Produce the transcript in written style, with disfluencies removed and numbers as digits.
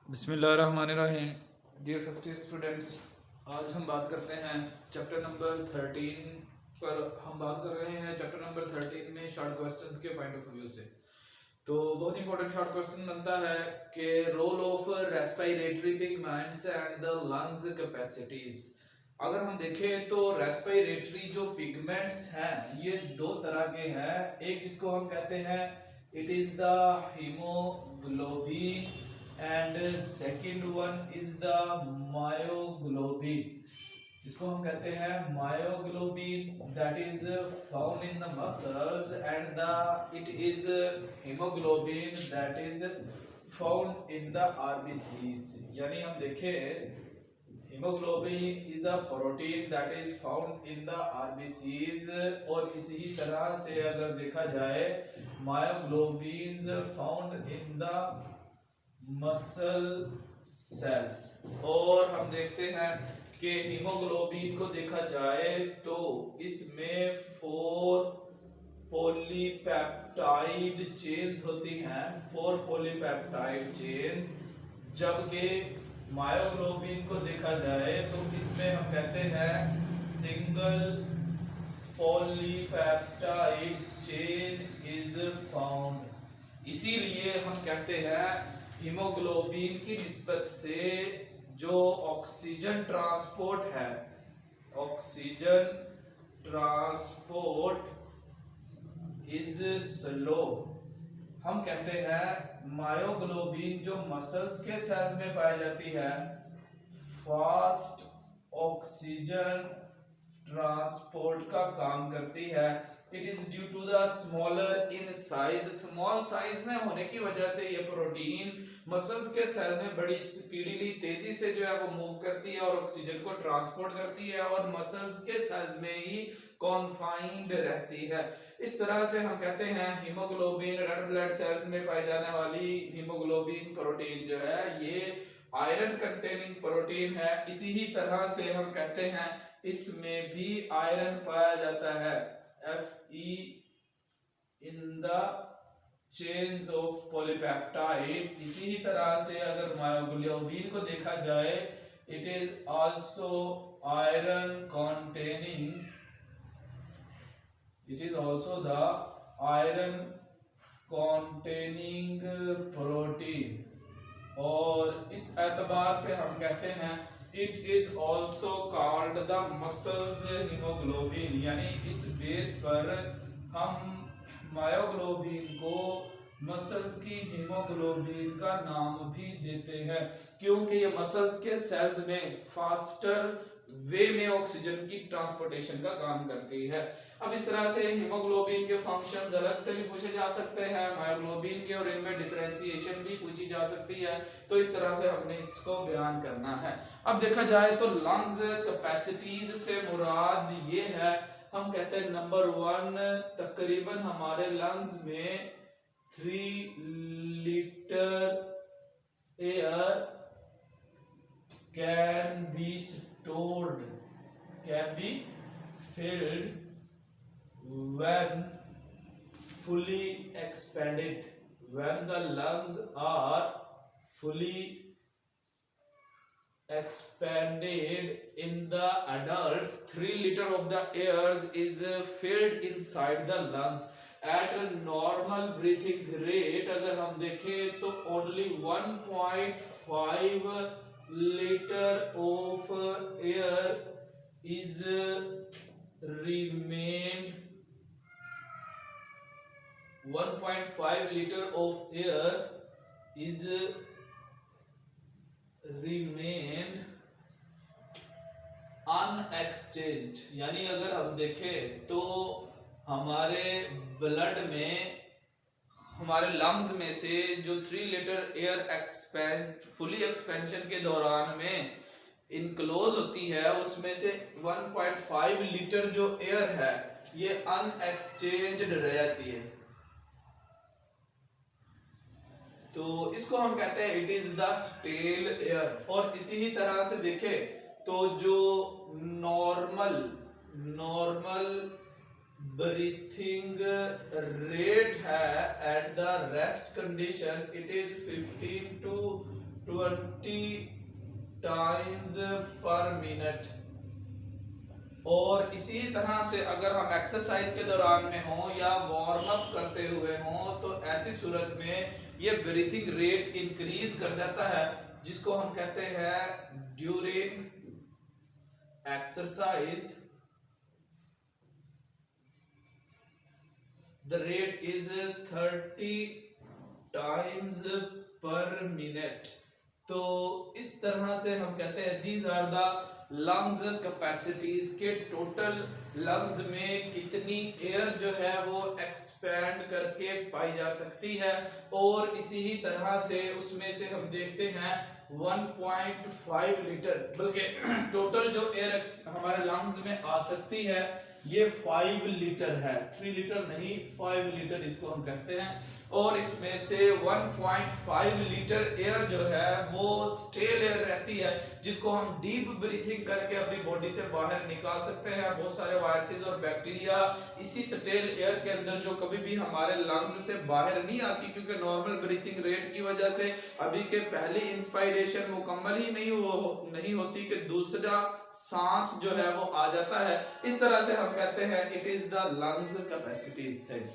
बिस्मिल्लाहिर्रहमानिर्रहीम। Dear first year students, आज हम बात करते हैं चैप्टर नंबर 13 पर। हम बात कर रहे हैं चैप्टर नंबर 13 में शॉर्ट क्वेश्चंस के पॉइंट ऑफ व्यू से। तो बहुत इंपॉर्टेंट शॉर्ट क्वेश्चन बनता है कि role of respiratory pigments and the lungs capacities. अगर हम देखें तो रेस्पिरेटरी जो पिगमेंट्स हैं ये दो तरह के हैं। एक जिसको हम कहते हैं it is the haemoglobin and second one is the myoglobin. इसको हम कहते हैं myoglobin, that is found in the muscles, and the it is haemoglobin that is found in the RBCs. यानी हम देखें haemoglobin is a protein that is found in the RBCs, और इसी तरह से अगर देखा जाए myoglobin found in the muscle cells. और हम देखते हैं कि हीमोग्लोबिन को देखा जाए तो इसमें 4 पॉलीपेप्टाइड चेन्स होती हैं, 4 पॉलीपेप्टाइड चेन्स। जबकि मायोग्लोबिन को देखा जाए तो इसमें हम कहते हैं single polypeptide chain is found. इसीलिए हम कहते हैं हीमोग्लोबिन की निस्बत से जो ऑक्सीजन ट्रांसपोर्ट है, ऑक्सीजन ट्रांसपोर्ट इज स्लो। हम कहते हैं मायोग्लोबिन जो मसल्स के सेल्स में पाई जाती है फास्ट ऑक्सीजन ट्रांसपोर्ट का काम करती है। It is due to the smaller in size. Small size में होने की वजह से ये प्रोटीन मसल्स के सेल में बड़ी स्पीडीली तेजी से जो है वो मूव करती है और ऑक्सीजन को ट्रांसपोर्ट करती है और मसल्स के सेल्स में ही कॉन्फाइंड रहती है। इस तरह से हम कहते हैं हीमोग्लोबिन, रेड ब्लड सेल्स में पाई जाने वाली हीमोग्लोबिन प्रोटीन जो है ये आयरन कंटेनिंग प्रोटीन है। इसी ही तरह से हम कहते हैं इसमें भी आयरन पाया जाता है, Fe in the chains of polypeptide. इसी ही तरह से अगर मायोग्लोबिन को देखा जाए it is also iron containing, it is also the iron containing protein. और इस एतबार से हम कहते हैं it is also called the muscles haemoglobin. यानी इस बेस पर हम मायोग्लोबिन को मसल्स की हीमोग्लोबिन का नाम भी देते हैं, क्योंकि ये मसल्स के सेल्स में फास्टर वे में ऑक्सीजन की ट्रांसपोर्टेशन का काम करती है। अब इस तरह से हीमोग्लोबिन के फंक्शंस अलग से भी पूछे जा सकते हैं मायोग्लोबिन के, और इनमें डिफरेंशिएशन भी पूछी जा सकती है। तो इस तरह से हमने इसको बयान करना है। अब देखा जाए तो लंग्स कैपेसिटीज से मुराद ये है, हम कहते हैं नंबर 1 तकरीबन हमारे लंग्स में 3 litre air can be stored, can be filled when fully expanded. When the lungs are fully expanded in the adults, 3 liter of the air is filled inside the lungs at a normal breathing rate। अगर हम देखें तो only 1.5 liter of air is remained, 1.5 liter of air is remained unexchanged। यानी अगर हम देखें तो हमारे ब्लड में, हमारे लंग्स में से जो 3 लीटर एयर फुली एक्सपेंशन के दौरान में इनक्लोज होती है उसमें से 1.5 लीटर जो एयर है ये अनएक्सचेंज्ड रहती है। तो इसको हम कहते हैं it is the stale air. और इसी ही तरह से देखें तो जो नॉर्मल breathing rate है at the rest condition, it is 15 to 20 times per minute. और इसी तरह से अगर हम एक्सरसाइज के दौरान में हों या वार्म अप करते हुए हों तो ऐसी सूरत में ये ब्रीथिंग रेट इंक्रीज कर जाता है, जिसको हम कहते हैं during exercise the rate is 30 times per minute. तो इस तरह से हम कहते हैं these are the lungs capacities के टोटल लंग्स में कितनी एयर जो है वो एक्सपैंड करके पाई जा सकती है। और इसी ही तरह से उसमें से हम देखते हैं 1.5 लीटर, बल्कि टोटल जो एयर हमारे लंग्स में आ सकती है ये 5 लीटर है, 3 लीटर नहीं 5 लीटर इसको हम कहते हैं। और इसमें से 1.5 लीटर एयर जो है वो स्टेल एयर रहती है, जिसको हम डीप ब्रीथिंग करके अपनी बॉडी से बाहर निकाल सकते हैं। बहुत सारे वायरसेस और बैक्टीरिया इसी स्टेल एयर के अंदर जो कभी भी हमारे लंग्स से बाहर नहीं आती, क्योंकि नॉर्मल ब्रीथिंग रेट की वजह से अभी के पहली इंस्पायरेशन मुकम्मल ही नहीं होती कि दूसरा सांस जो है वो आ जाता है। इस तरह से हम कहते हैं it is the lungs capacities thing.